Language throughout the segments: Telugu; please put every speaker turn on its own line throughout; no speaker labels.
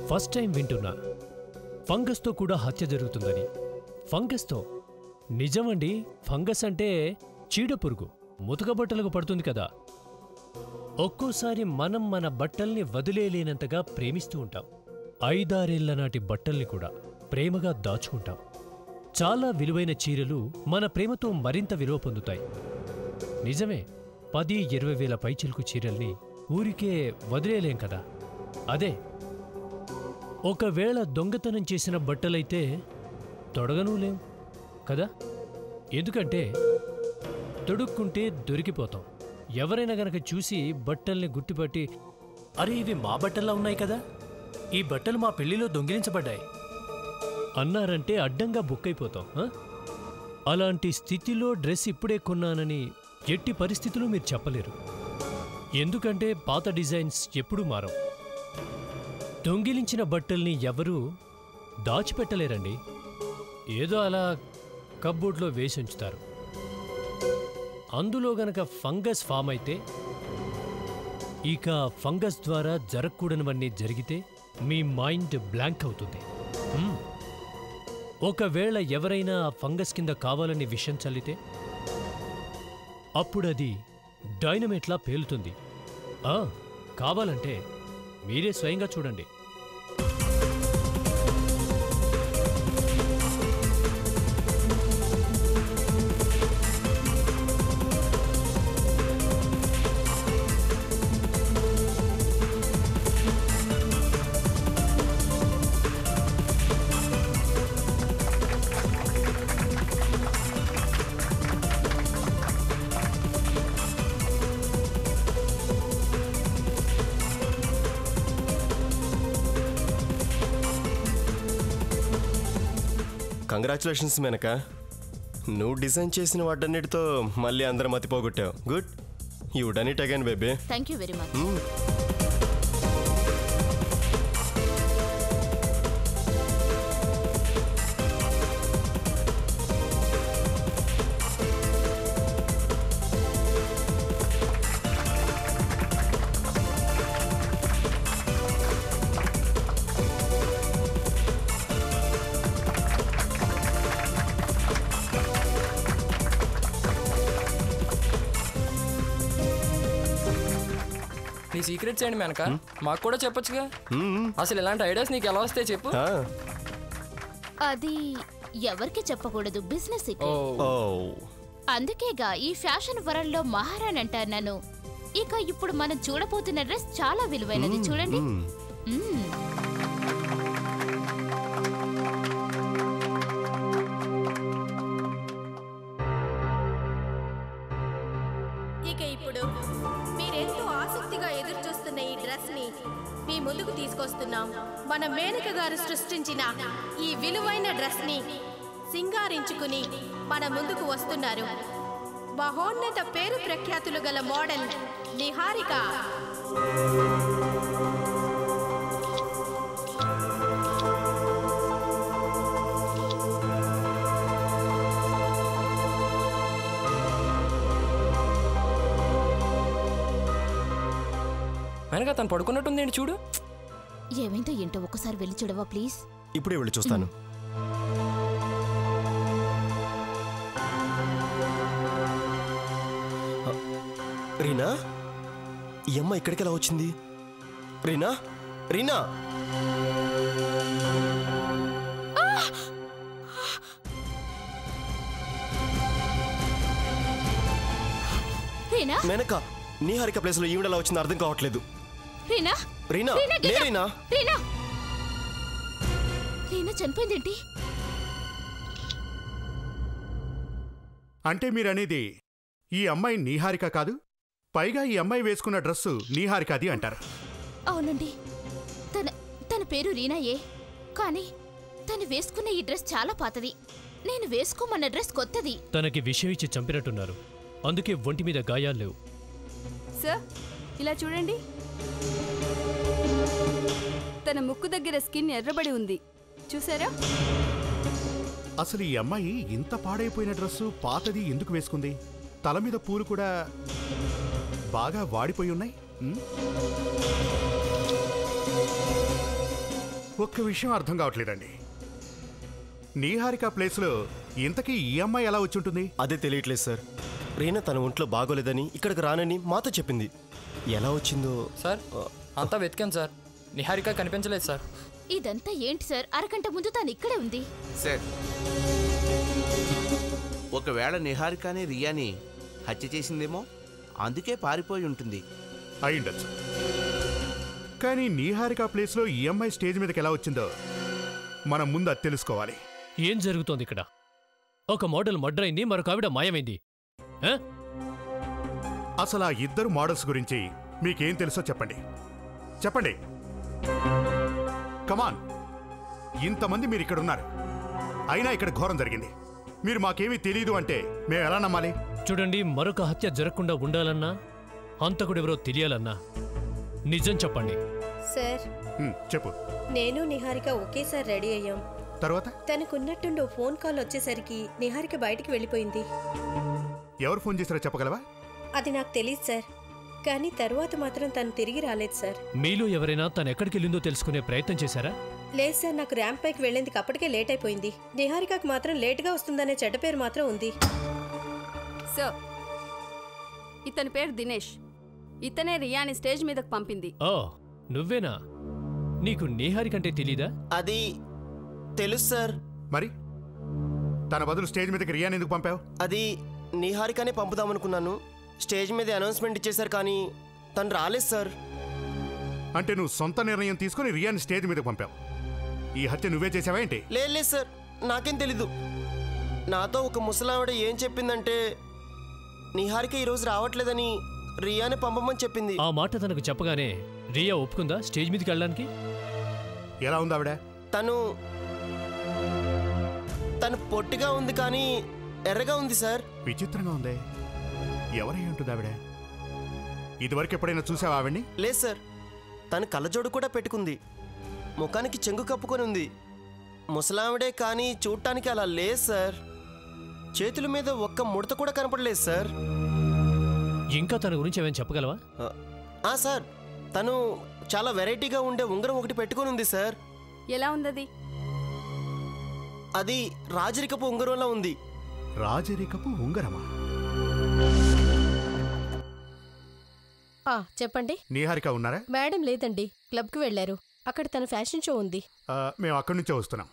ఫస్ట్ టైం వింటున్నా ఫంగస్తో కూడా హత్య జరుగుతుందని. ఫంగస్తో? నిజమండి. ఫంగస్ అంటే చీడపురుగు, ముతకబట్టలకు పడుతుంది కదా. ఒక్కోసారి మనం మన బట్టల్ని వదిలేలేనంతగా ప్రేమిస్తూ ఉంటాం. 5-6 నాటి బట్టల్ని కూడా ప్రేమగా దాచుకుంటాం. చాలా విలువైన చీరలు మన ప్రేమతో మరింత విలువ పొందుతాయి. నిజమే, 10-20 వేల పైచిలుకు చీరల్ని ఊరికే వదిలేలేం కదా. అదే ఒకవేళ దొంగతనం చేసిన బట్టలైతే తొడగనూ లేం కదా. ఎందుకంటే తొడుక్కుంటే దొరికిపోతాం. ఎవరైనా గనక చూసి బట్టల్ని గుర్తుపట్టి, అరే ఇవి మా బట్టల్లా ఉన్నాయి కదా, ఈ బట్టలు మా పెళ్లిలో దొంగిలించబడ్డాయి అన్నారంటే అడ్డంగా బుక్కైపోతాం. అలాంటి స్థితిలో డ్రెస్ ఇప్పుడే కొన్నానని ఎట్టి పరిస్థితులు మీరు చెప్పలేరు. ఎందుకంటే పాత డిజైన్స్ ఎప్పుడూ మారం. దొంగిలించిన బట్టల్ని ఎవరూ దాచిపెట్టలేరండి. ఏదో అలా కబ్బోర్డ్లో వేసి ఉంచుతారు. అందులో గనక ఫంగస్ ఫామ్ అయితే, ఇక ఫంగస్ ద్వారా జరగకూడనివన్నీ జరిగితే మీ మైండ్ బ్లాంక్ అవుతుంది. ఒకవేళ ఎవరైనా ఆ ఫంగస్ కింద కావాలని విషం చల్లితే అప్పుడది డైనమైట్లా పేలుతుంది. కావాలంటే మీరే స్వయంగా చూడండి.
కంగ్రాచులేషన్స్ మేనక, నువ్వు డిజైన్ చేసిన వాటన్నిటితో మళ్ళీ అందరం మతిపోగొట్టావు. Good, you done it again baby.
Thank you very much.
నీ సీక్రెట్స్ ఏంటి మేనక, మాకు కూడా చెప్పొచ్చుగా. అసలు ఇలాంటి ఐడియాస్ నీకు ఎలా వస్తాయి చెప్పు.
అది ఎవరికి చెప్పకూడదు, బిజినెస్ సీక్రెట్. అందుకేగా ఈ ఫ్యాషన్ వరల్డ్లో మహారాణి అంటారు నన్ను. ఇక ఇప్పుడు మనం చూడబోతున్న డ్రెస్ చాలా విలువైనది, చూడండి.
ఇక ఇప్పుడు మీరెంతో ఆసక్తిగా ఎదురు చూస్తున్న ఈ డ్రెస్ ని మీ ముందుకు తీసుకొస్తున్నాం. మన మేనక గారు సృష్టించిన ఈ విలువైన డ్రెస్ ని సింగారించుకుని మన ముందుకు వస్తున్నారు మహోన్నత పేరు ప్రఖ్యాతులు గల మోడల్ నిహారిక.
వెనక తను పడుకున్నట్టుంది ఏంటి చూడు.
ఏమైందో ఏంటో ఒకసారి వెళ్ళి చూడవా ప్లీజ్.
ఇప్పుడే వెళ్ళి చూస్తాను. రీనా, ఈ అమ్మ ఇక్కడికి ఎలా వచ్చింది? రీనా, రీనా, మేనక నిహారిక ప్లేస్ లో ఈవిడ ఎలా వచ్చిందో అర్థం కావట్లేదు.
రీనా,
రీనా, రీనా,
రీనా, రీనా చనిపోయిందేంటి?
అంటే మీరనేది ఈ అమ్మాయి నీహారిక కాదు, పైగా ఈ అమ్మాయి వేసుకున్న డ్రెస్సు నీహారికది అంటారు.
అవునండి, తన పేరు రీనాయే, కానీ తను వేసుకున్న ఈ డ్రెస్ చాలా పాతది. నేను వేసుకోమన్న డ్రెస్ కొత్తది.
తనకి విషయం ఇచ్చి చంపినట్టున్నారు, అందుకే ఒంటి మీద గాయాలు లేవు.
సార్, ఇలా చూడండి, తన ముక్కు దగ్గర స్కిన్ ఎర్రబడి ఉంది, చూసారా?
అసలు ఈ అమ్మాయి ఇంత పాడైపోయిన డ్రెస్సు పాతది ఎందుకు వేసుకుంది? తల మీద పూలు కూడా బాగా వాడిపోయి ఉన్నాయి. ఒక్క విషయం అర్థం కావట్లేదండి. నీహారిక ప్లేస్లో ఇంతకీ ఈ అమ్మాయి ఎలా వచ్చి ఉంటుంది?
అదే తెలియట్లేదు సార్. రీనా తన ఒంట్లో బాగోలేదని ఇక్కడికి రానని మాతో చెప్పింది. ఎలా వచ్చిందో
సార్ అంతా వెతికాను సార్, నిహారిక కనిపించలేదు సార్.
ఇదంతా ఏంటి సార్? అరగంట ముందు తను ఇక్కడే ఉంది.
సార్, ఒకవేళ నిహారికని రియాని హత్య చేసిందేమో, అందుకే పారిపోయి ఉంటుంది.
అయిండొచ్చు. కానీ నీహారిక ప్లేస్లో ఈ అమ్మాయి స్టేజ్ మీదకి ఎలా వచ్చిందో మనం ముందు అది తెలుసుకోవాలి.
ఏం జరుగుతోంది ఇక్కడ? ఒక మోడల్ మర్డర్ అయింది, మరొక ఆవిడ మాయమైంది. ఆ?
అసలు ఆ ఇద్దరు మోడల్స్ గురించి మీకేం తెలుసో చెప్పండి. చెప్పండి, కమాన్. ఇంతమంది మీరు ఇక్కడ ఉన్నారు, అయినా ఇక్కడ ఘోరం జరిగింది. మీరు మాకేమీ తెలీదు అంటే మేము ఎలా నమ్మాలి?
చూడండి, మరొక హత్య జరగకుండా ఉండాలన్నా, హంతకుడెవరో తెలియాలన్నా నిజం చెప్పండి.
సార్,
చెప్పు.
నేను నిహారిక ఒకేసారి రెడీ అయ్యాం.
తర్వాత
తనకున్నట్టుండి ఫోన్ కాల్ వచ్చేసరికి నిహారిక బయటికి వెళ్ళిపోయింది.
ఎవరు ఫోన్ చేశారో చెప్పగలవా?
అది నాకు తెలియదు సార్, కానీ తర్వాత మాత్రం తను తిరిగి రాలేదు సార్.
మీలో ఎవరైనా తను ఎక్కడికి వెళ్ళిందో తెలుసుకునే ప్రయత్నం చేశారా?
లేదు సార్, నాకు ర్యాంప్ పైకి వెళ్ళేందుకు అప్పటికే లేట్ అయిపోయింది. నిహారికకు మాత్రం లేటుగా వస్తుందనే చెడ్డ పేరు మాత్రం ఉంది.
సార్, ఇతని పేరు దినేష్. ఇతనే రియాని స్టేజ్ మీదకు పంపింది.
ఓ, నువ్వేనా? నీకు నీహారి కంటే తెలీదా?
అది తెలుసు సార్.
మరి తన బదులు స్టేజ్ మీదకి రియాని ఎందుకు పంపావు?
అది నీహారికనే పంపుదామనుకున్నాను. స్టేజ్ మీద అనౌన్స్మెంట్ ఇచ్చేశారు, కానీ తను రాలేదు సార్.
అంటే నువ్వు సొంత నిర్ణయం తీసుకుని రియాని స్టేజ్ మీదకి పంపావు. ఈ హత్య నువ్వే చేసావా ఏంటి?
లేదు సార్, నాకేం తెలీదు. నాతో ఒక ముసలావిడ ఏం చెప్పిందంటే, నిహారిక ఈరోజు రావట్లేదని రియాని పంపమని చెప్పింది.
ఆ మాట తనకు చెప్పగానే రియా ఒప్పుకుందా స్టేజ్ మీదకి వెళ్ళడానికి?
ఎలా ఉంది ఆవిడ?
తను పొట్టిగా ఉంది, కానీ ఎర్రగా ఉంది సార్.
విచిత్రంగా ఉంది. ఎవరై ఉంటుంది ఆవిడ? ఇదివరకు ఎప్పుడైనా చూసావా ఆవిడ్ని?
లేదు సార్. తను కళ్ళజోడు కూడా పెట్టుకుంది, ముఖానికి చెంగు కప్పుకొని ఉంది. ముసలావిడే కానీ చూడటానికి అలా లేదు సార్. చేతుల మీద ఒక్క ముడత కూడా కనపడలేదు సార్.
ఇంకా తన గురించి ఏమైనా చెప్పగలవా?
సార్, తను చాలా వెరైటీగా ఉండే ఉంగరం ఒకటి పెట్టుకొని ఉంది సార్.
ఎలా ఉందది?
అది రాజరికపు ఉంగరంలా ఉంది.
రాజరికపు ఉంగరమా?
చెప్పండి.
నీహారిక ఉన్నారా?
మేడం లేదండి, క్లబ్కి వెళ్ళారు. అక్కడ తన ఫ్యాషన్ షో ఉంది.
మేము అక్కడి నుంచే వస్తున్నాం.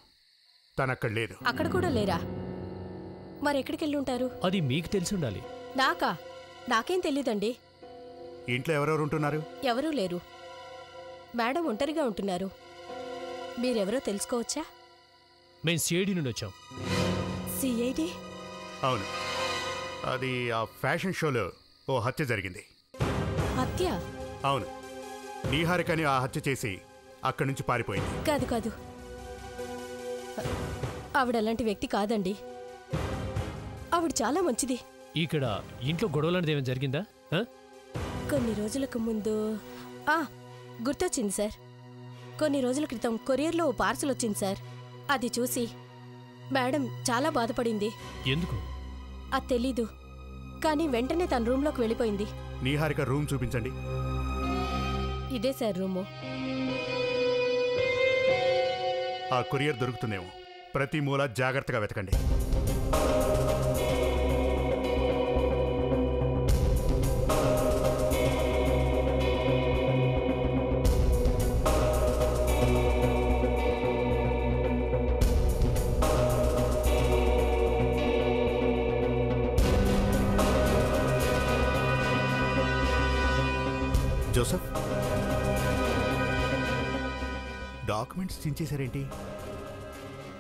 తను అక్కడ లేదు.
అక్కడ కూడా లేరా? మరి ఎక్కడికి వెళ్ళి ఉంటారు?
అది మీకు తెలిసి ఉండాలి.
నాకేం తెలీదండి.
ఇంట్లో ఎవరెవరు ఉంటున్నారు?
ఎవరూ లేరు. మేడం ఒంటరిగా ఉంటున్నారు. మీరెవరో తెలుసుకోవచ్చా?
మేము సిఐడి నుండి వచ్చాం.
సిఐడి?
అవును, అది ఆ ఫ్యాషన్ షోలో ఓ హత్య జరిగింది.
హత్య?
అవును, నీహారికని ఆ హత్య చేసి అక్కడి నుంచి పారిపోయింది.
కాదు, ఆవిడ అలాంటి వ్యక్తి కాదండి. ఆవిడ చాలా మంచిది.
ఇక్కడ ఇంట్లో గొడవలాంటిది ఏమైనా జరిగిందా?
కొన్ని రోజులకు ముందు గుర్తొచ్చింది సార్. కొన్ని రోజుల క్రితం కొరియర్లో ఓ పార్సల్ వచ్చింది సార్. అది చూసి మేడం చాలా బాధపడింది.
ఎందుకు?
అది తెలీదు, కానీ వెంటనే తన రూమ్లోకి వెళ్ళిపోయింది.
నీహారిక రూమ్ చూపించండి.
ఇదే సార్ రూము.
ఆ కొరియర్ దొరుకుతుందేమో. ప్రతి మూల జాగ్రత్తగా వెతకండి. జోసెఫ్, డాక్యుమెంట్స్ చించేశారేంటి?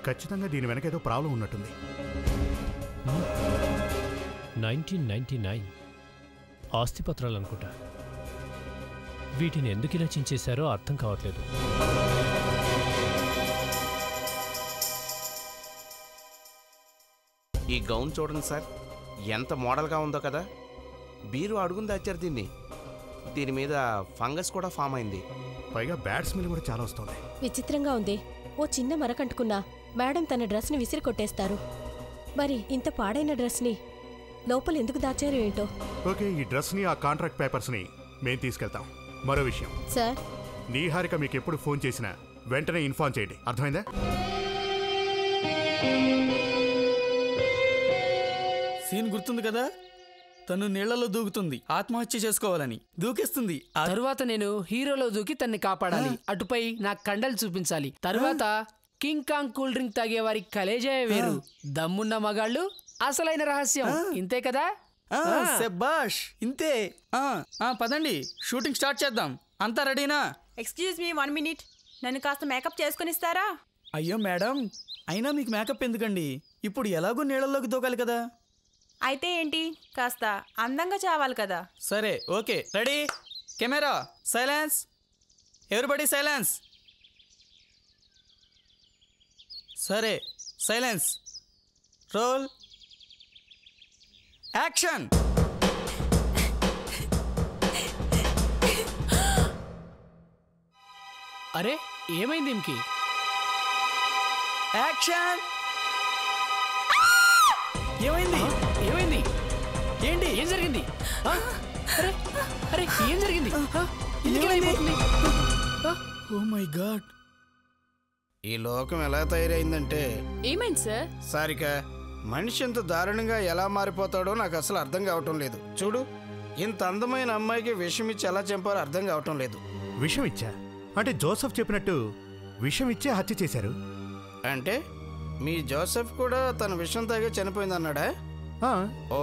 ఖచ్చితంగా దీని వెనక ఏదో ప్రాబ్లం ఉన్నట్టుంది.
1999 ఆస్తిపత్రాలు అనుకుంటా. వీటిని ఎందుకు ఇలా చించేశారో అర్థం కావట్లేదు.
ఈ గౌన్ చూడండి సార్, ఎంత మోడల్గా ఉందో కదా. బీరు అడుగుంది దాచారు దీన్ని. దీని మీద ఫంగస్ కూడా ఫామ్ అయింది.
పైగా బ్యాడ్ స్మెల్ కూడా చాలా వస్తుంది.
విచిత్రంగా ఉంది. ఓ చిన్న మరకంటుకున్నా మేడం తన డ్రెస్ని విసిరి కొట్టేస్తారు. మరి ఇంత పాడైన డ్రెస్ని లోపల ఎందుకు దాచారు ఏంటో.
ఓకే, ఈ డ్రెస్ని, ఆ కాంట్రాక్ట్ పేపర్స్ని మేం తీసుకెళ్తాం. మరో విషయం
సార్,
నీహారిక మీకు ఎప్పుడు ఫోన్ చేసినా వెంటనే ఇన్ఫార్మ్ చేయండి, అర్థమైందా?
సీన్ గుర్తుంది కదా, తను నీళ్లలో దూకుతుంది, ఆత్మహత్య చేసుకోవాలని దూకేస్తుంది.
తరువాత నేను హీరోలో దూకి తన్ని కాపాడాలి, అటుపై నా కండలు చూపించాలి. తరువాత కింగ్ కాంగ్ కూల్ డ్రింక్ తాగే వారి కలేజే వేరు, దమ్మున్న మగాళ్ళు అసలైన రహస్యం. ఇంతే కదా?
శభాష్, ఇంతే. పదండి, షూటింగ్ స్టార్ట్ చేద్దాం. అంతా రెడీనా?
ఎక్స్క్యూజ్ మీ 1 minute, నన్ను కాస్త మేకప్ చేసుకుని ఇస్తారా?
అయ్యో మేడం, అయినా మీకు మేకప్ ఎందుకండి? ఇప్పుడు ఎలాగో నీళ్ళల్లోకి దూకాలి కదా.
అయితే ఏంటి, కాస్త అందంగా చావాలి కదా.
సరే, okay, ready, camera, silence, everybody silence. సరే, సైలెన్స్, రోల్, యాక్షన్.
అరే ఏమైంది ఇంకి?
యాక్షన్. ఏమైంది?
ఏమైంది?
ఏంటి?
ఏం జరిగింది? అరే అరే ఏం జరిగింది?
ఓ మై గాడ్,
ఈ లోకం ఎలా తయారైందంటే.
ఏమైంది సార్?
సారిక, మనిషి ఎంత దారుణంగా ఎలా మారిపోతాడో నాకు అసలు అర్థం కావటం లేదు. చూడు, ఇంత అందమైన అమ్మాయికి విషం ఇచ్చి ఎలా చంపాలో అర్థం కావటం లేదు.
విషం ఇచ్చా అంటే జోసెఫ్ చెప్పినట్టు విషం ఇచ్చే హత్య చేశారు
అంటే మీ జోసెఫ్ కూడా తన విషం తాగే చనిపోయిందన్నాడా? ఓ,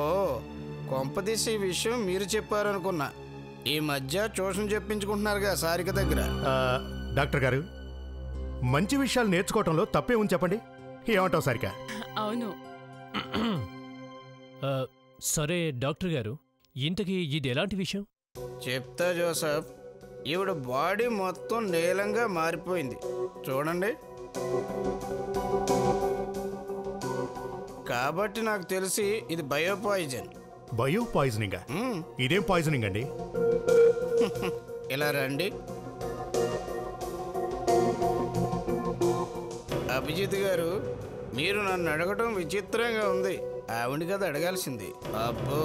కొంపదీసి ఈ విషయం మీరు చెప్పారనుకున్నా. ఈ మధ్య ట్యూషన్ చెప్పించుకుంటున్నారుగా సారిక దగ్గర.
డాక్టర్ గారు, మంచి విషయాలు నేర్చుకోవటంలో తప్పే ఉంది చెప్పండి. ఏమంటావు సారిక?
అవును.
సరే డాక్టర్ గారు, ఇంతకీ ఇది ఎలాంటి విషయం?
చెప్తా జోసెఫ్. ఈవిడ బాడీ మొత్తం నీలంగా మారిపోయింది, చూడండి. కాబట్టి నాకు తెలిసి ఇది బయో పాయిజన్.
Bio poisoning? ఇదేం పాయిజనింగ్ అండి?
ఇలా రండి. అభిజిత్ గారు, మీరు నన్ను అడగటం విచిత్రంగా ఉంది. ఆవిడ కదా అడగాల్సింది. అబ్బో,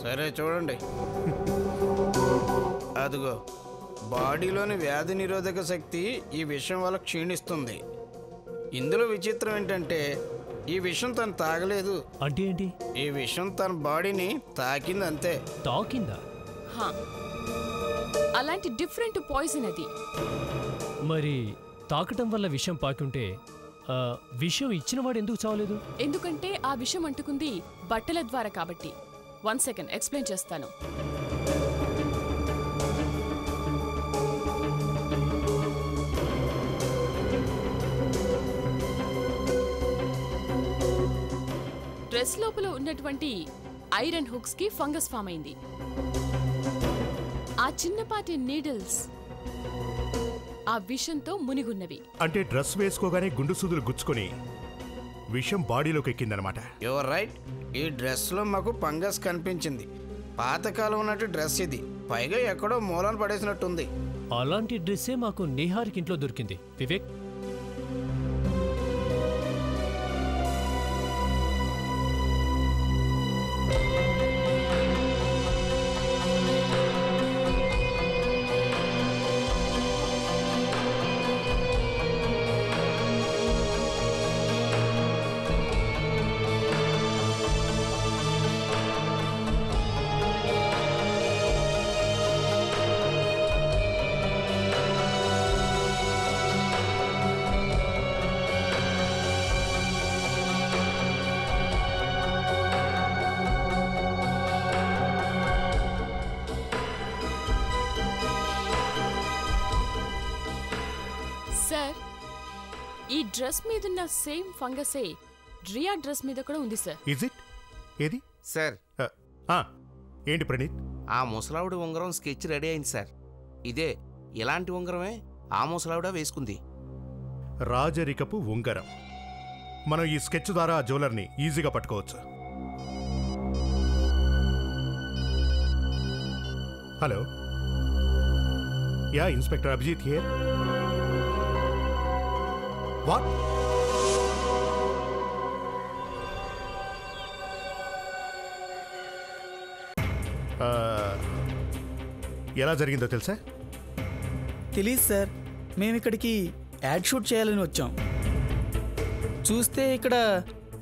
సరే చూడండి. అదిగో, బాడీలోని వ్యాధి నిరోధక శక్తి ఈ విషం వల్ల క్షీణిస్తుంది. ఇందులో విచిత్రం ఏంటంటే ఈ విషం తను తాగలేదు.
అంటే ఏంటి?
ఈ విషం తన బాడీని తాకింది అంతే.
తాకిందా?
అలాంటి డిఫరెంట్ పాయిజన్ అది.
మరి తాకటం వల్ల విషం పాకుంటే విషం ఇచ్చినవాడు ఎందుకు చావలేదు?
ఎందుకంటే ఆ విషం అంటుకుంది బట్టల ద్వారా కాబట్టి. 1 second ఎక్స్ప్లెయిన్ చేస్తాను. డ్రెస్ లోపల ఉన్నటువంటి ఐరన్ హుక్స్ కి ఫంగస్ ఫామ్ అయింది. ఆ చిన్నపాటి నీడిల్స్ ఆ విషంతో మునిగున్నవి.
అంటే డ్రెస్ వేసుకోగానే గుండు సూదులు గుచ్చుకొని విషం బాడీలోకి ఎక్కిందనమాట.
Your right. ఈ డ్రెస్లో మాకు ఫంగస్ కనిపించింది. పాతకాలం ఉన్నట్టు డ్రెస్ ఇది, పైగా ఎక్కడో మూలాన్ని పడేసినట్టుంది.
అలాంటి డ్రెస్సే మాకు నిహార్కి ఇంట్లో దొరికింది. వివేక్,
సార్, ఈ డ్రెస్ మీదున్న సేమ్ ఫంగసే రియా డ్రెస్ మీద కూడా ఉంది సార్.
Is it? ఏది
సార్?
ఏంటి ప్రణీత్?
ఆ ముసలావిడ ఉంగరం స్కెచ్ రెడీ అయింది సార్. ఇదే, ఇలాంటి ఉంగరమే ఆ ముసలావిడ వేసుకుంది.
రాజరికపు ఉంగరం. మనం ఈ స్కెచ్ ద్వారా ఆ జ్యువెలర్ని ఈజీగా పట్టుకోవచ్చు. Hello, ya, inspector Abhijit here. What? ఎలా జరిగిందో తెలుసా?
తెలీదు సార్. మేమిక్కడికి యాడ్ షూట్ చేయాలని వచ్చాం. చూస్తే ఇక్కడ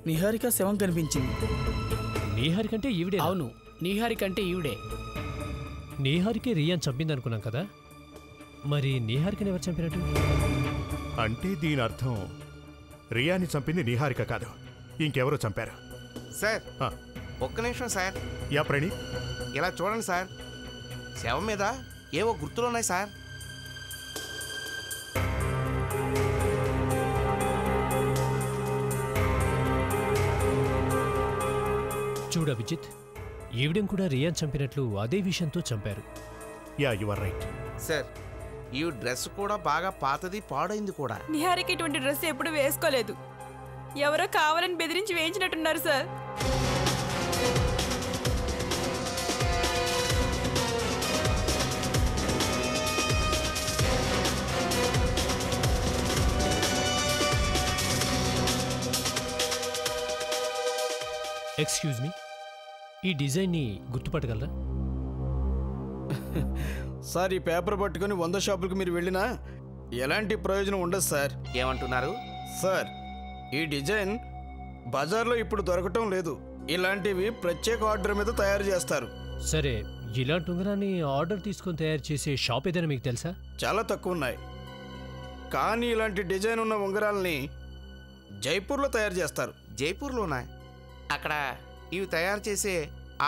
నిహారిక శవం కనిపించింది.
నీహారిక అంటే ఈవిడే?
అవును, నీహారిక అంటే ఈవిడే.
నీహారికే రియాన్ చంపింది అనుకున్నాం కదా, మరి నీహారికని ఎవరు చంపినట్టు?
అంటే దీని అర్థం రియాని చంపింది నిహారిక కాదు, ఇంకెవరో చంపారు.
సార్ ఒక్క నిమిషం సార్.
యా ప్రణీత్,
ఇలా చూడండి సార్, శవం మీద ఏవో గుర్తులున్నాయి సార్.
చూడ అభిజిత్, ఈవిడెం కూడా రియాన్ చంపినట్లు అదే విషయంతో చంపారు.
Ya you are right.
Sir ఈ డ్రెస్ కూడా బాగా పాతది, పాడైంది కూడా.
నిహారిక ఇటువంటి డ్రెస్ ఎప్పుడు వేసుకోలేదు. ఎవరో కావాలని బెదిరించి వేయించినట్టున్నారు సార్.
ఎక్స్క్యూజ్ మీ, ఈ డిజైన్ని గుర్తుపట్టగలరా?
సార్, ఈ పేపర్ పట్టుకొని 100 షాపులకు మీరు వెళ్ళినా ఎలాంటి ప్రయోజనం ఉండదు సార్.
ఏమంటున్నారు
సార్? ఈ డిజైన్ బజార్లో ఇప్పుడు దొరకటం లేదు. ఇలాంటివి ప్రత్యేక ఆర్డర్ మీద తయారు చేస్తారు.
సరే, ఇలాంటి ఉంగరాన్ని ఆర్డర్ తీసుకొని తయారు చేసే షాప్ ఏదైనా మీకు తెలుసా?
చాలా తక్కువ ఉన్నాయి, కానీ ఇలాంటి డిజైన్ ఉన్న ఉంగరాలని జైపూర్లో తయారు చేస్తారు.
జైపూర్లోనా? అక్కడ ఇవి తయారు చేసే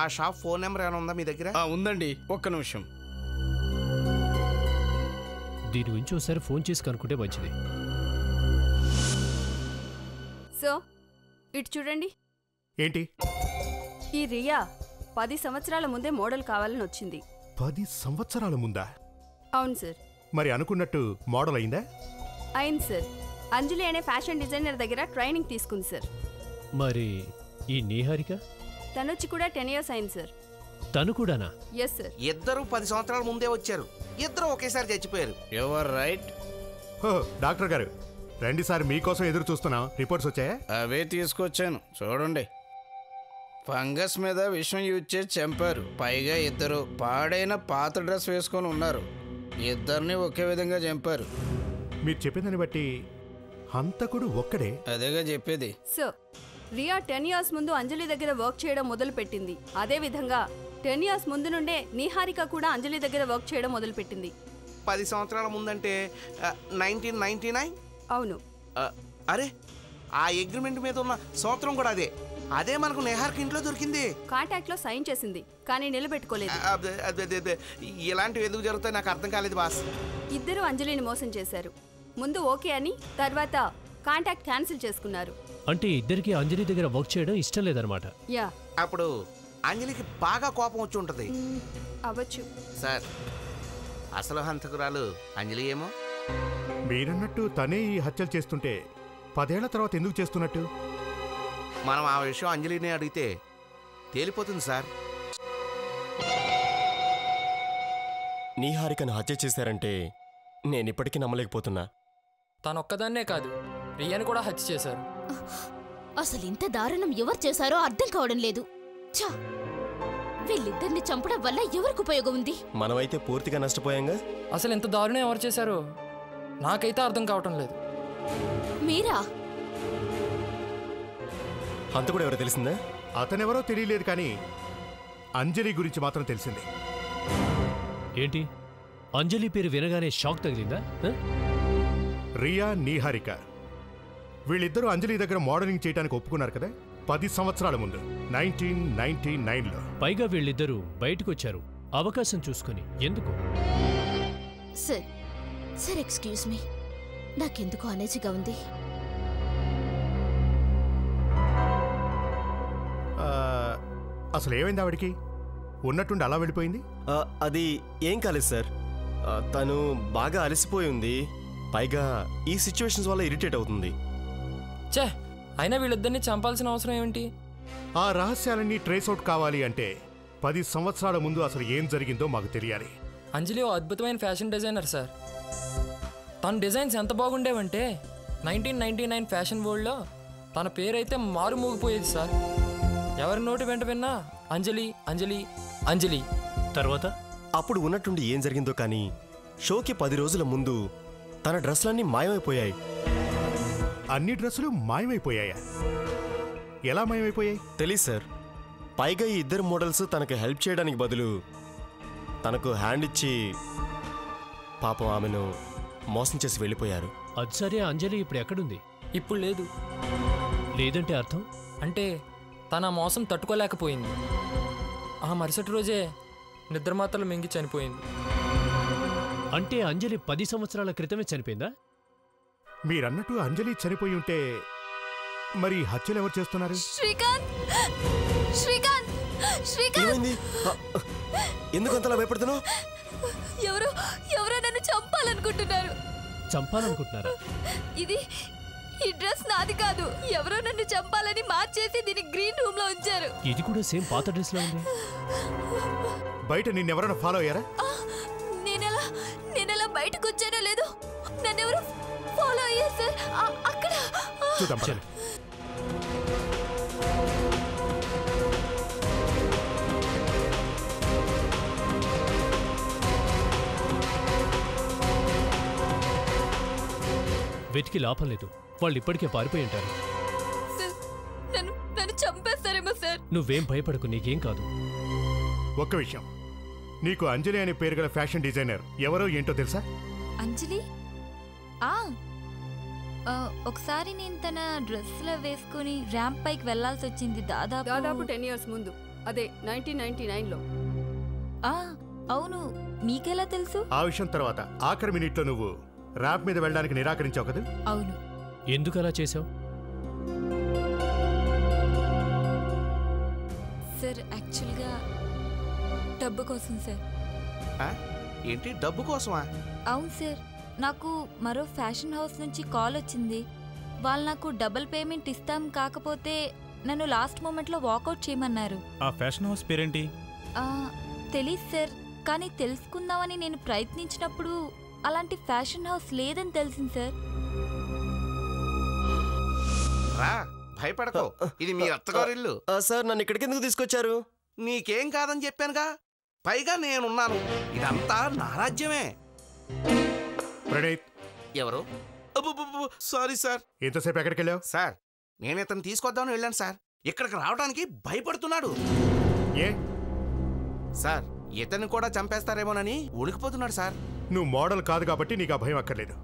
ఆ షాప్ ఫోన్ నెంబర్ ఏమైనా ఉందా మీ దగ్గర?
ఉందండి, ఒక్క నిమిషం.
దీని గురించి ఒకసారి ఫోన్ చేసి కనుక్కుంటే మంచిది.
సో ఇటు చూడండి.
ఏంటి?
ఈ రియా 10 సంవత్సరాల ముందే మోడల్ కావాలని వచ్చింది.
10 సంవత్సరాల ముందా?
అవును సార్.
మరి అనుకున్నట్టు మోడల్ అయిందా?
అయింది సార్. అంజలి అనే ఫ్యాషన్ డిజైనర్ దగ్గర ట్రైనింగ్ తీసుకుంది సార్.
మరి ఈ నీహారిక?
తనొచ్చి కూడా 10 years అయింది సార్.
తను కూడానా?
Yes sir.
ఇద్దరు 10 సంవత్సరాల ముందే వచ్చారు. ఇద్దరు ఒకేసారి చచ్చిపోయారు.
Your right.
డాక్టర్ గారు రండి సార్, మీకోసం ఎదురు చూస్తున్నాం. రిపోర్ట్స్ వచ్చాయా?
అవే తీసుకొచ్చాను, చూడండి. ఫంగస్ మీద విషం యూజ్ చేసి చంపారు. పైగా ఇద్దరు పాడైన పాత డ్రెస్ వేసుకొని ఉన్నారు. ఇద్దరిని ఒకే విధంగా చంపారు.
మీరు చెప్పిందని బట్టి హంతకుడు ఒక్కడే?
అదేగా చెప్పేది.
సో రియా 10 years ముందు అంజలి దగ్గర వర్క్ చేయడం మొదలుపెట్టింది. అదేవిధంగా 10 years ముందు నుండే నిహారిక కూడా అంజలి దగ్గర వర్క్ చేయడం మొదలుపెట్టింది.
10 సంవత్సరాల ముందంటే 1999?
అవును.
అరే, ఆ అగ్రిమెంట్ మీద ఉన్న సూత్రం కూడా అదే. అదే మనకు నిహారిక ఇంట్లో దొరికింది.
కాంటాక్ట్ లో సైన్ చేసింది, కానీ నిలబెట్టుకోలేదు.
ఇలాంటివి ఎందుకు జరుగుతాయి నాకు అర్థం కాలేదు బాస్.
ఇద్దరు అంజలిని మోసం చేశారు. ముందు ఓకే అని, తర్వాత కాంటాక్ట్ క్యాన్సిల్ చేసుకున్నారు.
అంటే ఇద్దరికి అంజలి దగ్గర వర్క్ చేయడం ఇష్టం లేదనమాట.
యా.
అప్పుడు అంజలికి బాగా కోపం వచ్చి ఉంటుంది.
అవ్వచ్చు
సార్. అసలు హంతకురాలు అంజలి ఏమో.
మీరన్నట్టు తనే ఈ హత్యలు చేస్తుంటే 10 ఏళ్ల తర్వాత ఎందుకు చేస్తున్నట్టు?
మనం ఆ విషయం అంజలిని అడిగితే తేలిపోతుంది సార్.
నీహారికను హత్య చేశారంటే నేనిప్పటికీ నమ్మలేకపోతున్నా.
తనొక్కదాన్నే కాదు, రియాని కూడా హత్య చేశారు.
అసలు ఇంత దారుణం ఎవరు చేశారో అర్థం కావడం లేదు. ఛా, వీళ్ళిద్దరిని చంపడం వల్ల ఎవరికి ఉపయోగం ఉంది?
మనమైతే పూర్తిగా నష్టపోయాంగా.
అసలు ఎంత దారుణం ఎవరు చేశారో నాకైతే అర్థం కావటం లేదు.
మీరా?
హంతకుడు ఎవరో తెలిసిందా?
అతనెవరో తెలియలేదు, కానీ అంజలి గురించి మాత్రం తెలిసింది.
ఏంటి? అంజలి పేరు వినగానే షాక్ తగిలిందా?
రియా, నీహారిక వీళ్ళిద్దరూ అంజలి దగ్గర మోడలింగ్ చేయడానికి ఒప్పుకున్నారు కదా 10 సంవత్సరాల ముందు, 1999లో.
పైగా వీళ్ళిద్దరూ బయటకొచ్చారు అవకాశం చూసుకుని. ఎందుకు?
సార్, సార్ ఎక్స్క్యూజ్ మీ, నాకెందుకు అనేజిగా ఉంది.
అసలు ఏమైంది ఆవిడికి? ఉన్నట్టుండి అలా వెళ్ళిపోయింది?
అది ఏం కాలేదు సార్. తను బాగా అలసిపోయి ఉంది. పైగా ఈ సిచ్యువేషన్స్ వల్ల ఇరిటేట్ అవుతుంది.
చే, అయినా వీళ్ళిద్దరిని చంపాల్సిన అవసరం ఏమిటి?
ఆ రహస్యాలన్నీ ట్రేస్ అవుట్ కావాలి అంటే 10 సంవత్సరాల ముందు అసలు ఏం జరిగిందో మాకు తెలియాలి.
అంజలి ఓ అద్భుతమైన ఫ్యాషన్ డిజైనర్ సార్. తన డిజైన్స్ ఎంత బాగుండేవంటే 1999 ఫ్యాషన్ వరల్డ్లో తన పేరైతే మారుమోగిపోయేది సార్. ఎవరి నోటి వెంట విన్నా అంజలి అంజలి అంజలి.
తర్వాత
అప్పుడు ఉన్నట్టుండి ఏం జరిగిందో కానీ షోకి 10 రోజుల ముందు తన డ్రెస్లన్నీ మాయమైపోయాయి.
అన్ని డ్రెస్సులు మాయమైపోయాయా? ఎలా మాయమైపోయాయి?
తెలీదు సార్. పైగా ఈ ఇద్దరు మోడల్స్ తనకు హెల్ప్ చేయడానికి బదులు తనకు హ్యాండ్ ఇచ్చి పాపం ఆమెను మోసం చేసి వెళ్ళిపోయారు.
అది సరే, అంజలి ఇప్పుడు ఎక్కడుంది?
ఇప్పుడు లేదు.
లేదంటే అర్థం?
అంటే తన మోసం తట్టుకోలేకపోయింది. ఆ మరుసటి రోజే నిద్రమాత్రలు మింగి చనిపోయింది.
అంటే అంజలి 10 సంవత్సరాల క్రితమే చనిపోయిందా?
మీరన్నట్టు అంజలి చనిపోయి ఉంటే మరి హత్యలు ఎవరు చేస్తున్నారు?
శ్రీకాంత్! శ్రీకాంత్! శ్రీకాంత్!
ఎందుకు అంతలా భయపడుతున్నావు?
ఎవరో నన్ను చంపాలనుకుంటున్నారు.
చంపాలనుకుంటున్నారా?
ఈ డ్రెస్ నాది కాదు. ఎవరో నన్ను చంపాలని మార్చేసి దీన్ని గ్రీన్ రూమ్ లో ఉంచారు.
ఇది కూడా సేమ్ పాత డ్రెస్ లో ఉంది.
బయట నిన్నెవరైనా ఫాలో అయ్యారా?
నేనెలా బయటకు వచ్చానో లేదు, నన్నెవరో ఫాలో అయ్యారు సార్. అక్కడ
చూద్దాం.
వెతికి లాభం లేదు, వాళ్ళు ఇప్పటికే పారిపోయి ఉంటారు.
నన్ను చంపేస్తారేమో సార్.
నువ్వేం భయపడకు, నీకేం కాదు.
ఒక్క విషయం, నీకు అంజలి అనే పేరు గల ఫ్యాషన్ డిజైనర్ ఎవరో ఏంటో తెలుసా?
అంజలి? ఒకసారి నేను తన డ్రెస్లో వేసుకుని ర్యాంప్ పైకి వెళ్లాల్సి వచ్చింది. దాదాపు
10 years ముందు, అదే 1999లో.
అవును, మీకెలా తెలుసు?
ఆ విషయం తర్వాత ఆఖరి మినిట్లో నువ్వు ర్యాంప్ మీద వెళ్ళడానికి నిరాకరించావు కదా?
అవును.
ఎందుకు అలా చేసావు?
సార్, యాక్చువల్గా డబ్బు కోసం సార్.
ఏంటి, డబ్బు కోసమా?
అవును సార్, నాకు మరో ఫ్యాషన్ హౌస్ నుంచి కాల్ వచ్చింది. వాళ్ళు నాకు డబుల్ పేమెంట్ ఇస్తాం, కాకపోతే నన్ను లాస్ట్ మూమెంట్లో వాకౌట్ చేయమన్నారు.
ఆ ఫ్యాషన్ హౌస్ పేరేంటి?
తెలీదు సార్, కానీ తెలుసుకుందామని నేను ప్రయత్నించినప్పుడు అలాంటి ఫ్యాషన్ హౌస్ లేదని తెలిసింది సార్.
భయపడకు, ఇది మీ అత్తగారిల్లు.
సార్, నన్ను ఇక్కడికి ఎందుకు తీసుకొచ్చారు?
నీకేం కాదని చెప్పానుగా, పైగా నేనున్నాను. ఇదంతా నా రాజ్యమే.
ప్రణీత్
ఎవరు? Sorry sir.
ఎంతసేపు ఎక్కడికి వెళ్ళావు?
సార్, నేను ఇతను తీసుకొద్దామని వెళ్ళాను సార్. ఇక్కడికి రావడానికి భయపడుతున్నాడు.
ఏ
సార్, ఇతన్ని కూడా చంపేస్తారేమోనని ఉడికిపోతున్నాడు సార్.
నువ్వు మోడల్ కాదు కాబట్టి నీకు ఆ భయం అక్కర్లేదు.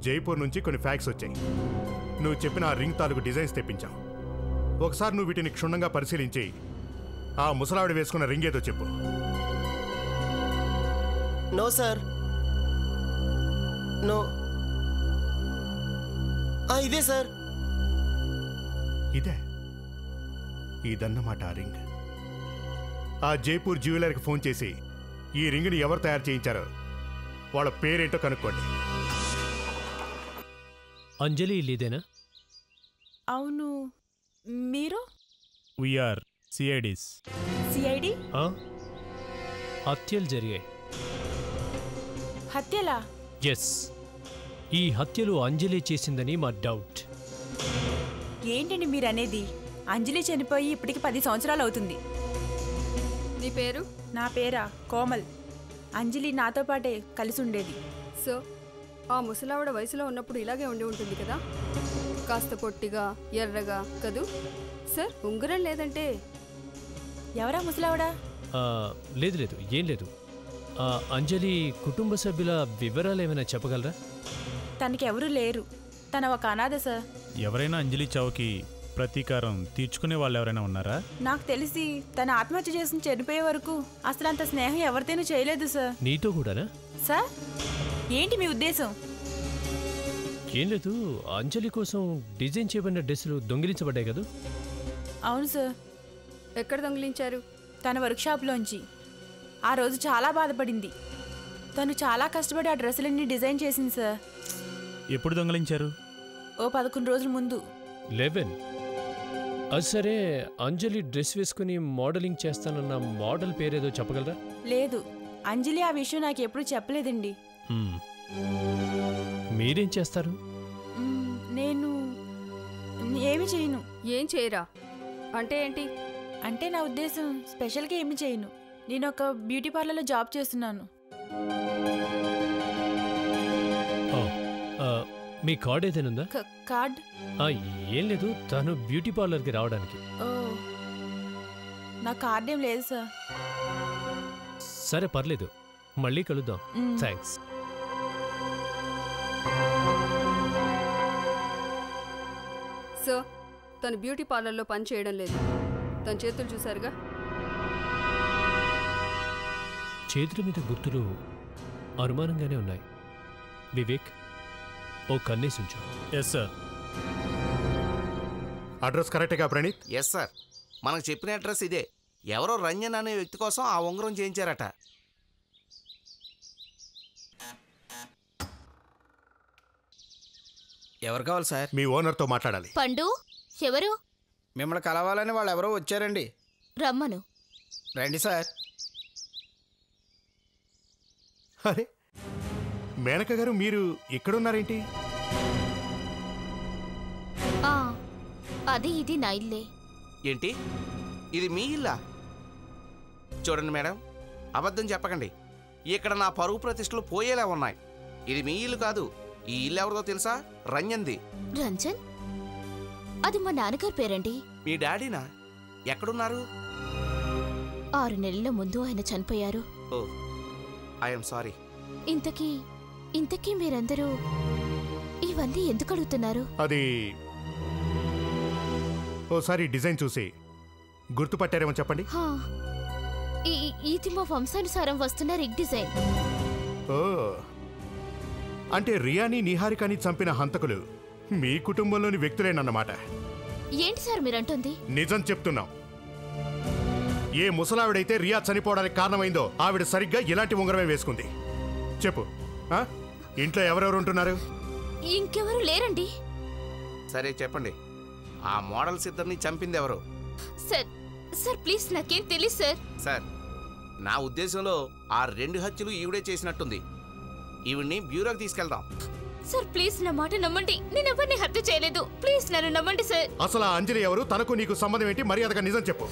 జైపూర్ నుంచి కొన్ని ఫ్యాక్స్ వచ్చాయి. నువ్వు చెప్పిన ఆ రింగ్ తాలూకు డిజైన్స్ తెప్పించావు. ఒకసారి నువ్వు వీటిని క్షుణ్ణంగా పరిశీలించి ఆ ముసలావిడ వేసుకున్న రింగ్ ఏదో చెప్పు.
No sir, no. ఇదే సార్.
ఇదే? ఇదన్నమాట ఆ రింగ్. ఆ జైపూర్ జ్యువెలర్కి ఫోన్ చేసి ఈ రింగ్ని ఎవరు తయారు చేయించారో వాళ్ళ పేరేంటో కనుక్కోండి.
అంజలి ఇల్లేదేనా?
అవును. మీరు?
వీఆర్ సిఐడీస్.
సిఐడి?
హత్యలు జరిగాయి.
హత్యలా?
ఎస్, ఈ హత్యలు అంజలి చేసిందని మా డౌట్.
ఏంటండి మీరనేది? అంజలి చనిపోయి ఇప్పటికి 10 సంవత్సరాలు అవుతుంది.
నీ పేరు?
నా పేరా కోమల్. అంజలి నాతో పాటే కలిసి ఉండేది.
సో ఆ ముసలావిడ వయసులో ఉన్నప్పుడు ఇలాగే ఉండి ఉంటుంది కదా, కాస్త పొట్టిగా ఎర్రగా కదూ సార్? ఉంగరం లేదంటే
ఎవరా ముసలావిడ?
లేదు లేదు, ఏం లేదు. అంజలి కుటుంబ సభ్యుల వివరాలు ఏమైనా చెప్పగలరా?
తనకి ఎవరూ లేరు, తన ఒక అనాథ సార్.
ఎవరైనా అంజలి చావుకి ప్రతీకారం తీర్చుకునే వాళ్ళు ఎవరైనా ఉన్నారా?
నాకు తెలిసి తన ఆత్మహత్య చేసి చనిపోయే వరకు అసలు అంత స్నేహం ఎవరితోనూ చేయలేదు సార్.
నీతో కూడానా?
సార్, ఏంటి మీ ఉద్దేశం?
ఏం లేదు, అంజలి కోసం డిజైన్ చేయబడిన డ్రెస్సులు దొంగిలించబడ్డాయి కదా?
అవును సార్. ఎక్కడ దొంగిలించారు?
తన వర్క్షాప్లోంచి. ఆ రోజు చాలా బాధపడింది. తను చాలా కష్టపడి ఆ డ్రెస్సులన్నీ డిజైన్ చేసింది సార్.
ఎప్పుడు దొంగిలించారు?
ఓ 11 రోజుల ముందు.
11? అది సరే, అంజలి డ్రెస్ వేసుకుని మోడలింగ్ చేస్తానన్న మోడల్ పేరేదో చెప్పగలరా?
లేదు, అంజలి ఆ విషయం నాకు ఎప్పుడు చెప్పలేదండి.
మీరేం చేస్తారు?
నేను ఏమి చేయను.
ఏం చేయరా అంటే ఏంటి?
అంటే నా ఉద్దేశం స్పెషల్గా ఏమి చేయను. నేను ఒక బ్యూటీ పార్లర్లో జాబ్ చేస్తున్నాను.
మీ కార్డ్ ఏదైనా ఉందా?
కార్డ్
ఏం లేదు, తను బ్యూటీ పార్లర్కి రావడానికి.
నా కార్డ్ ఏం లేదు సార్.
సరే పర్లేదు, మళ్ళీ కలుద్దాం. థ్యాంక్స్.
సో తను బ్యూటీ పార్లర్లో పని చేయడం లేదు. తన చేతులు చూసారుగా.
చేతుల మీద గుర్తులు అనుమానంగానే ఉన్నాయి. వివేక్, ఓ కన్నేసి ఉంచు.
Yes sir.
అడ్రస్ కరెక్టేగా ప్రణీత్?
ఎస్ సార్, మనకు చెప్పిన అడ్రస్ ఇదే. ఎవరో రంజన్ అనే వ్యక్తి కోసం ఆ ఉంగరం చేయించారట.
ఎవరు కావాలి సార్?
మీ ఓనర్తో మాట్లాడాలి.
పండు ఎవరు?
మిమ్మల్ని కలవాలని వాళ్ళు ఎవరో వచ్చారండి.
రమ్మను.
రండి సార్.
అరే మేనక గారు, మీరు ఇక్కడున్నారేంటి?
అది ఇది నా ఇల్లే.
ఏంటి, ఇది మీ ఇల్లా? చూడండి మేడం, అబద్ధం చెప్పకండి. ఇక్కడ నా పరువు ప్రతిష్టలు పోయేలా ఉన్నాయి. ఇది మీ ఇల్లు కాదు. ఈ ఇల్లు ఎవరిదో తెలుసా? రంజన్ది.
రంజన్? అది మా నాన్నగారి పేరండి.
మీ డాడీనా? ఎక్కడున్నారు?
6 నెలల ముందు ఆయన చనిపోయారు.
ఓ, ఐఎమ్ సారీ.
ఇంతకీ మీరందరూ ఇవన్నీ ఎందుకు అడుగుతున్నారు?
అది ఓసారి డిజైన్ చూసి గుర్తుపట్టారేమో చెప్పండి.
ఇది మా వంశానుసారం వస్తున్న రిగ్ డిజైన్.
ఓ, అంటే రియాని నిహారికని చంపిన హంతకులు మీ కుటుంబంలోని వ్యక్తులేనన్నమాట.
ఏంటి సార్ మీరంటుంది?
నిజం చెప్తున్నాం. ఏ ముసలావిడైతే రియా చనిపోవడానికి కారణమైందో ఆవిడ సరిగ్గా ఇలాంటి ఉంగరమే వేసుకుంది. చెప్పు, ఇంట్లో ఎవరెవరు ఉంటున్నారు?
ఇంకెవరు లేరండి.
సరే చెప్పండి, ఆ మోడల్స్ ఇద్దరిని చంపింది ఎవరు?
సార్ ప్లీజ్, నాకేం తెలియదు సార్.
సార్, నా ఉద్దేశంలో ఆ 2 హత్యలు ఈవిడే చేసినట్టుంది. ఈవిడ్ని బ్యూరోకి తీసుకెళ్దాం.
సార్ ప్లీజ్, నా మాట నమ్మండి. నేను ఎవరిని హత్య చేయలేదు. ప్లీజ్ నన్ను నమ్మండి సార్.
అసలు ఆ అంజలి ఎవరు? తనకు నీకు సంబంధం ఏంటి? మర్యాదగా నిజం చెప్పు.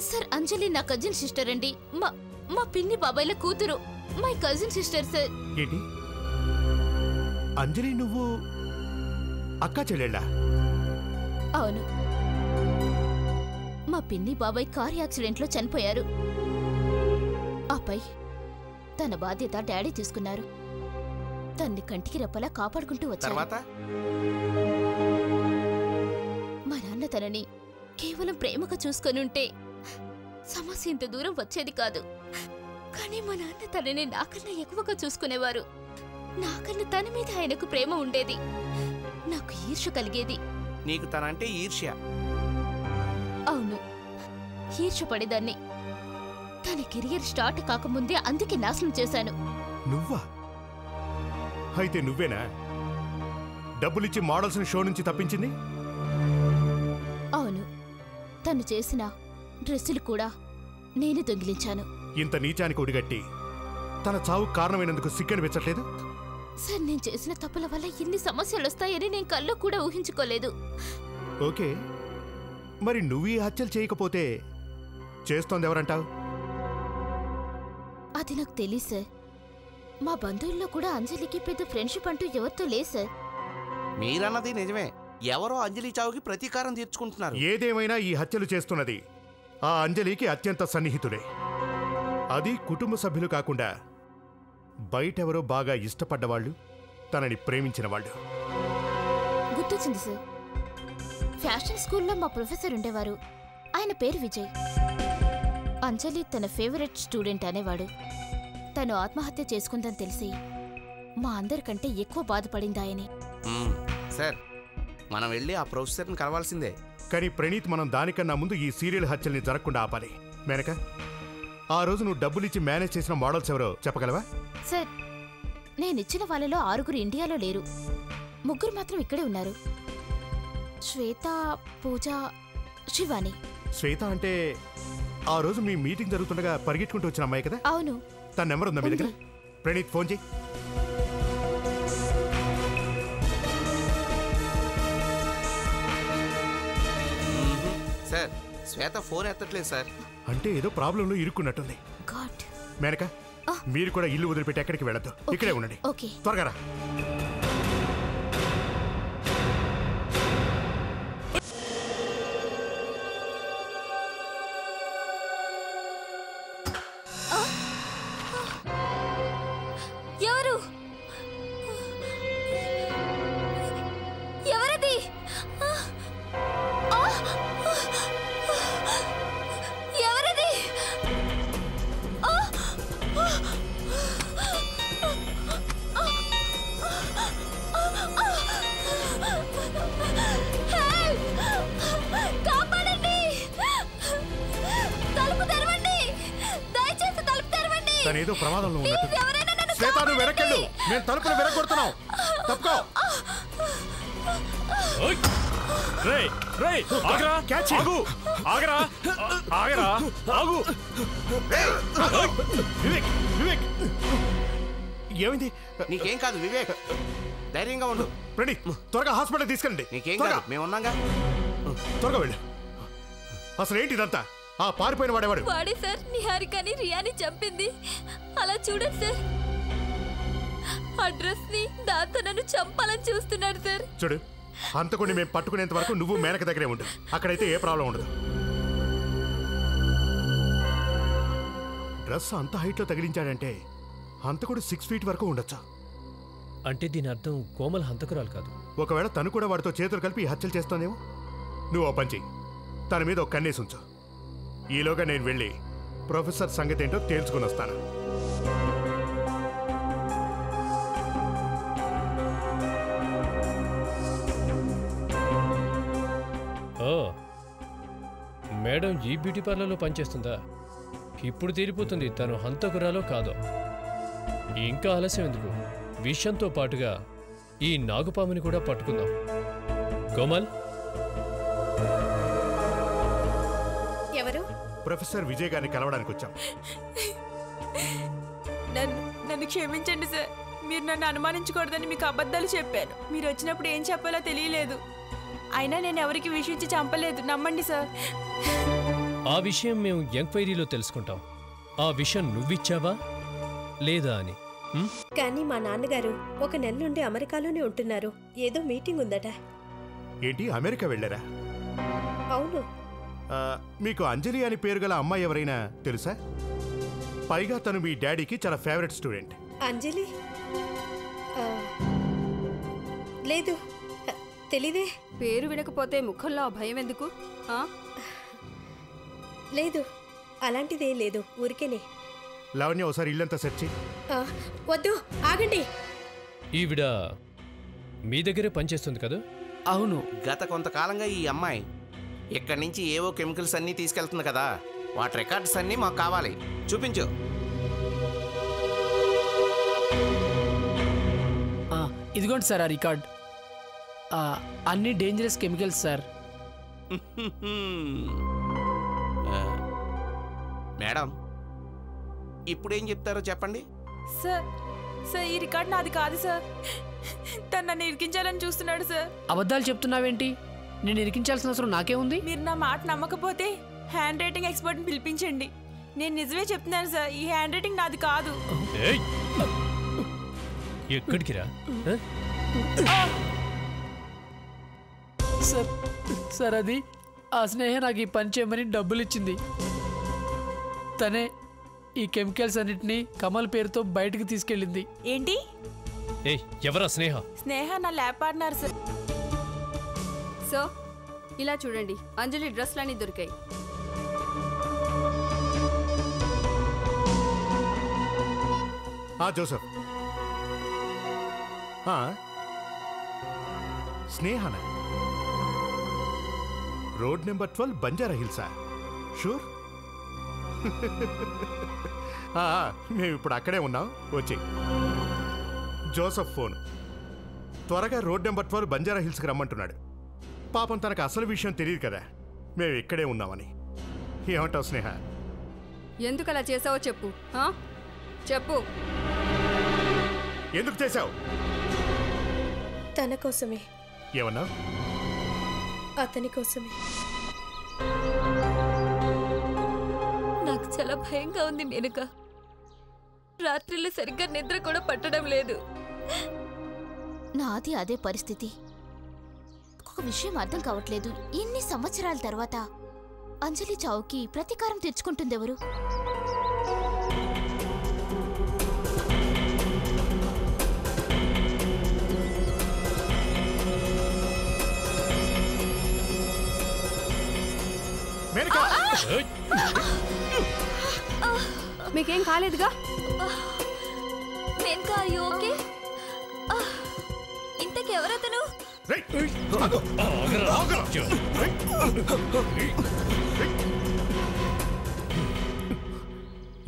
సార్ అంజలి నా కజిన్ సిస్టర్ అండి. మా పిన్ని బాబాయ్ల కూతురు. My cousin sister sir.
ఏంటి, అంజలి నువ్వు అక్కా చెల్లెళ్ళా?
అవును. మా పిన్ని బాబాయ్ కార్ యాక్సిడెంట్ లో చనిపోయారు. ఆపై తన బాధ్యత డాడీ తీసుకున్నారు. తన్ని కంటికి రెప్పలా కాపాడుకుంటూ వచ్చారు. మా నాన్న తనని కేవలం ప్రేమగా చూసుకొనుంటే సమస్య ఇంత దూరం వచ్చేది కాదు. కానీ మా నాన్న తనని నాకన్నా ఎక్కువగా చూసుకునేవారు. నాకన్నా తన మీద ఆయనకు ప్రేమ ఉండేది. నాకు ఈర్ష్య కలిగేది.
నీకు తనంటే ఈర్ష్య?
అవును, ఈర్ష్య పడేదాన్ని. తన కెరియర్ స్టార్ట్ కాకముందే అందుకే నాశనం చేశాను.
నువ్వా? అయితే నువ్వేనా డబ్బులిచ్చి మోడల్స్ షో నుంచి తప్పించింది?
అవును, తను చేసిన డ్రెస్సులు కూడా నేనే దొంగిలించాను.
ఇంత నీచానికి ఒడిగట్టి తన చావు కారణమైనందుకు సిగ్గనిపించట్లేదు?
సార్, నేను చేసిన తప్పుల వల్ల ఇన్ని సమస్యలు వస్తాయని నేను కల్లో కూడా ఊహించుకోలేదు.
ఓకే, మరి నువ్వు ఈ హత్యలు చేయకపోతే చేస్తోంది ఎవరంటావు?
అది నాకు తెలియదు సార్. మా బంధువుల్లో కూడా అంజలికి పెద్ద ఫ్రెండ్షిప్ అంటూ ఎవరితో లేదు సార్.
మీరన్నది నిజమే. ఎవరో అంజలి చావుకి ప్రతీకారం తీర్చుకుంటున్నారు.
ఏదేమైనా ఈ హత్యలు చేస్తున్నది ఆ అంజలికి అత్యంత సన్నిహితుడే. అది కుటుంబ సభ్యులు కాకుండా బయటెవరో బాగా ఇష్టపడ్డవాళ్ళు, తనని ప్రేమించిన వాళ్ళు.
గుర్తొచ్చింది సార్. ఫ్యాషన్ స్కూల్లో మా ప్రొఫెసర్ ఉండేవారు. ఆయన పేరు విజయ్. అంజలి తన ఫేవరెట్ స్టూడెంట్ అనేవాడు. తను ఆత్మహత్య చేసుకుందని తెలిసి మా అందరికంటే ఎక్కువ బాధపడింది ఆయనే.
సార్, మనం వెళ్ళి ఆ ప్రొఫెసర్ని కలవాల్సిందే.
కానీ ప్రణీత్, మనం దానికన్నా ముందు ఈ సీరియల్ హత్యల్ని జరగకుండా ఆపాలి. మేనక, ఆ రోజు నువ్వు డబ్బులిచ్చి మేనేజ్ చేసిన మోడల్స్ ఎవరో చెప్పగలవా?
సార్, నేనిచ్చిన వాళ్ళలో 6 ఇండియాలో లేరు. 3 మాత్రం ఇక్కడే ఉన్నారు. శ్వేత, పూజ, శివాని.
శ్వేత అంటే ఆ రోజు మీ మీటింగ్ జరుగుతుండగా పరిగెట్టుకుంటూ వచ్చిన అమ్మాయి కదా?
అవును.
తన నెంబర్ ఉందా మీ దగ్గర? ప్రణీత్, ఫోన్ చేయి.
సార్, శ్వేత ఫోన్ ఎత్తట్లేదు సార్.
అంటే ఏదో ప్రాబ్లంలో ఇరుక్కున్నట్టుంది. మేనక, మీరు కూడా ఇల్లు వదిలిపెట్టి ఎక్కడికి వెళ్ళొద్దు, ఇక్కడే ఉండండి. త్వరగా రా. తనేదో ప్రమాదంలో ఉన్నట్టు. శ్వేత నువ్వు వెనకెళ్ళు, మేము తలుపులు వెనకొడుతున్నాం. తప్పుకో. ఏమైంది?
నీకేం కాదు వివేక్, ధైర్యంగా ఉండు.
రండి త్వరగా హాస్పిటల్ తీసుకెళ్ళండి.
నీకేం కాదు, మేము ఉన్నాగా.
త్వరగా వెళ్ళు. అసలు ఏంటి ఇదంతా? ఆ పారిపోయిన వాడేవాడు
వాడే సార్ నిహారికని రియాని చంపింది. అలా చూడండి సార్, ఆ డ్రెస్ ని దాంతో నన్ను చంపాలని చూస్తున్నాడు సార్.
చూడు, హంతకుడిని మేము పట్టుకునేంత వరకు నువ్వు మేనక దగ్గరే ఉండు. అక్కడైతే ఏ ప్రాబ్లం ఉండదు. డ్రెస్ అంత హైట్ లో తగిలించాడంటే హంతకుడు 6 feet వరకు ఉండొచ్చు.
అంటే దీని అర్థం కోమల్ హంతకురాలు కాదు.
ఒకవేళ తను కూడా వాడితో చేతులు కలిపి హత్యలు చేస్తానేమో. నువ్వు ఓ పని చెయ్యి, తన మీద ఒక కన్నేసి ఉంచు. ఈలోగా నేను వెళ్ళి ప్రొఫెసర్ సంగతి ఏంటో తేల్చుకుని వస్తాను.
ఓ మేడం ఈ బ్యూటీ పార్లర్లో పనిచేస్తుందా? ఇప్పుడు తీరిపోతుంది తను హంతకురాలో కాదో. ఇంకా ఆలస్యం ఎందుకు? విషయంతో పాటుగా ఈ నాగుపాముని కూడా పట్టుకుందాం. కోమల్,
ఎవరు?
ప్రొఫెసర్ విజయ్ గారిని కలవడానికి వచ్చాం.
నన్ను క్షమించండి సార్. మీరు నన్ను అనుమానించకూడదని మీకు అబద్ధాలు చెప్పాను. మీరు వచ్చినప్పుడు ఏం చెప్పాలో తెలియలేదు. అయినా నేను ఎవరికి విషయించి చంపలేదు, నమ్మండి సార్.
ఆ విషయం మేము ఎంక్వైరీలో తెలుసుకుంటాం. ఆ విషయం నువ్విచ్చావా లేదా అని.
కానీ మా నాన్నగారు 1 నెల నుండి అమెరికాలోనే ఉంటున్నారు. ఏదో మీటింగ్ ఉందట.
ఏంటి, అమెరికా వెళ్ళారా?
అవును.
మీకు అంజలి అని పేరు గల అమ్మాయి ఎవరైనా తెలుసా? పైగా తను మీ డాడీకి చాలా ఫేవరెట్ స్టూడెంట్.
అంజలి? లేదు, తెలీదే.
పేరు వినకపోతే ముఖంలో భయం ఎందుకు?
లేదు, అలాంటిదే లేదు, ఊరికేనే.
లావణ్య, ఒకసారి ఇల్లంతా సెర్చ్ చెయ్యి.
వద్దు, ఆగండి.
ఈవిడ మీ దగ్గరే పనిచేస్తుంది కదా?
అవును. గత కొంతకాలంగా ఈ అమ్మాయి ఇక్కడి నుంచి ఏవో కెమికల్స్ అన్నీ తీసుకెళ్తుంది కదా, వాటి రికార్డ్స్ అన్నీ మాకు కావాలి. చూపించు.
ఇదిగోండి సార్ ఆ రికార్డ్. అన్ని డేంజరస్ కెమికల్స్ సార్.
మేడం, ఇప్పుడేం చెప్తారో చెప్పండి.
సార్ ఈ రికార్డ్ నాది కాదు సార్. తను నన్ను ఇరికించాలని చూస్తున్నాడు సార్.
అబద్ధాలు చెప్తున్నావేంటి? నేను ఇరికించాల్సిన అవసరం నాకే ఉంది.
మీరు నా మాట నమ్మకపోతే హ్యాండ్ రైటింగ్ ఎక్స్పర్ట్ని పిలిపించండి. నేను నిజమే చెప్తున్నాను సార్, ఈ హ్యాండ్ రైటింగ్ నాది కాదు.
ఎక్కడికి రా?
సార్ అది ఆ స్నేహ నాకు ఈ పని చేయమని డబ్బులు ఇచ్చింది. తనే ఈ కెమికల్స్ అన్నిటినీ కమల్ పేరుతో బయటకు తీసుకెళ్ళింది.
ఏంటి?
ఎవరా స్నేహ?
స్నేహ నా ల్యాబ్ పార్ట్నర్ సార్.
సో ఇలా చూడండి, అంజలి డ్రెస్లన్నీ దొరికాయి.
Joseph, Snehana, road number 12 Banjara హిల్సా? షూర్. మేము ఇప్పుడు అక్కడే ఉన్నాం, వచ్చి. Joseph phone. త్వరగా రోడ్ నెంబర్ 12 బంజారా హిల్స్కి రమ్మంటున్నాడు. పాపం తనకు అసలు విషయం తెలియదు కదా మేము ఇక్కడే ఉన్నామని. ఏమంటావు స్నేహ?
ఎందుకు అలా చేసావో చెప్పు. చెప్పు,
ఎందుకు చేశావు?
తన కోసమే.
ఏమన్నా?
అతని కోసమే.
నాకు చాలా భయంగా ఉంది మేనక. రాత్రిళ్ళు సరిగ్గా నిద్ర కూడా పట్టడం లేదు.
నాది అదే పరిస్థితి. ఒక విషయం అర్థం కావట్లేదు. ఇన్ని సంవత్సరాల తర్వాత అంజలి చావుకి ప్రతీకారం తెచ్చుకుంటుందెవరు?
మీకేం కాలేదుగా?
ఓకే. ఇంతకెవరతను?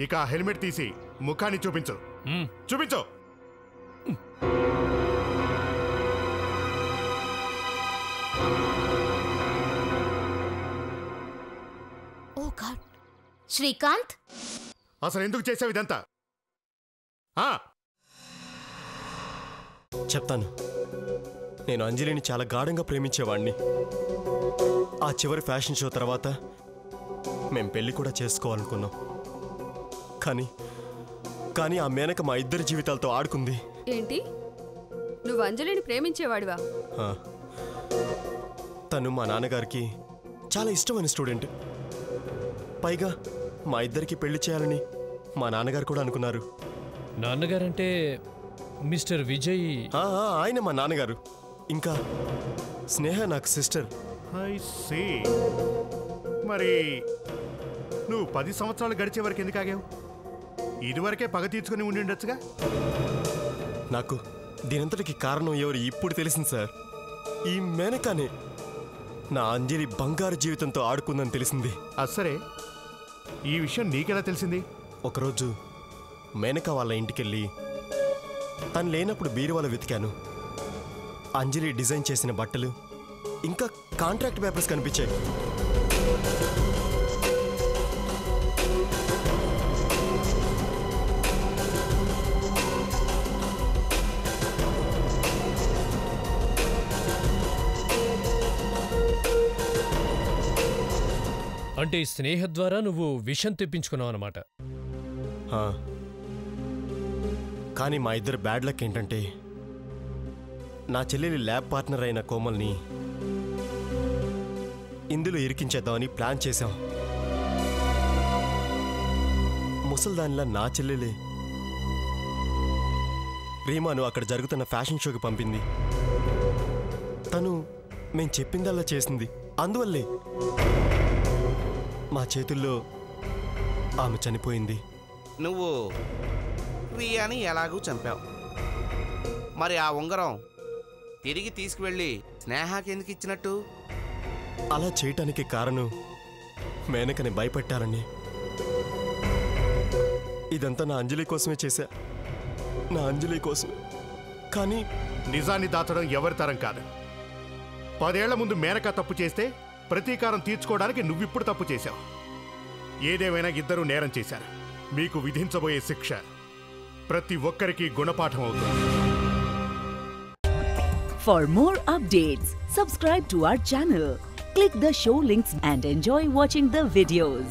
ఇక హెల్మెట్ తీసి ముఖాన్ని చూపించు. చూపించు.
ఓ గాడ్, శ్రీకాంత్
అసలు ఎందుకు చేసావు ఇదంతా?
చెప్తాను. నేను అంజలిని చాలా గాఢంగా ప్రేమించేవాణ్ణి. ఆ చివరి ఫ్యాషన్ షో తర్వాత మేం పెళ్లి కూడా చేసుకోవాలనుకున్నాం. కానీ ఆ మేనక మా ఇద్దరి జీవితాలతో ఆడుకుంది.
ఏంటి, నువ్వు అంజలిని ప్రేమించేవాడివా?
తను మా నాన్నగారికి చాలా ఇష్టమైన స్టూడెంట్. పైగా మా ఇద్దరికి పెళ్లి చేయాలని మా నాన్నగారు కూడా అనుకున్నారు.
నాన్నగారంటే మిస్టర్ విజయ్?
ఆయన మా నాన్నగారు. ఇంకా స్నేహ నాకు సిస్టర్.
I see. మరి నువ్వు 10 సంవత్సరాలు గడిచే వరకు ఎందుకు ఆగావు? ఇదివరకే పగ తీర్చుకుని ఉండి ఉండొచ్చుగా.
నాకు దీనంతటికి కారణం ఎవరు ఇప్పుడు తెలిసింది సార్. ఈ మేనకానే నా అంజలి బంగారు జీవితంతో ఆడుకుందని తెలిసింది.
సరే, ఈ విషయం నీకెలా తెలిసింది?
ఒకరోజు మేనక వాళ్ళ ఇంటికెళ్ళి తను లేనప్పుడు బీరువాలో వెతికాను. అంజలి డిజైన్ చేసిన బట్టలు ఇంకా కాంట్రాక్ట్ పేపర్స్ కనిపించాయి.
అంటే ఈ స్నేహ ద్వారా నువ్వు విషం తెప్పించుకున్నావు అన్నమాట.
కానీ మా ఇద్దరు బ్యాడ్ లక్ ఏంటంటే నా చెల్లెలి ల్యాబ్ పార్ట్నర్ అయిన కోమల్ని ఇందులో ఇరికించేద్దామని ప్లాన్ చేశాం. ముసల్దానిలా నా చెల్లెలే రీమాను అక్కడ జరుగుతున్న ఫ్యాషన్ షోకి పంపింది. తను మేం చెప్పిందల్లా చేసింది. అందువల్లే మా చేతుల్లో ఆమె చనిపోయింది.
నువ్వు రియాని ఎలాగూ చంపావు. మరి ఆ ఉంగరం తిరిగి తీసుకువెళ్ళి స్నేహాకి ఎందుకు ఇచ్చినట్టు?
అలా చేయటానికి కారణం మేనకని భయపెట్టాలని. ఇదంతా నా అంజలి కోసమే చేశా. నా అంజలి కోసం. కానీ
నిజాన్ని దాచడం ఎవరి తరం కాదు. 10 ఏళ్ల ముందు మేనక తప్పు చేస్తే ప్రతీకారం తీర్చుకోవడానికి నువ్విప్పుడు తప్పు చేశావు. ఏదేమైనా ఇద్దరూ నేరం చేశారు. మీకు విధించబోయే శిక్ష ప్రతి ఒక్కరికి గుణపాఠం అవుతుంది.
For more updates, subscribe to our channel, click the show links and enjoy watching the videos.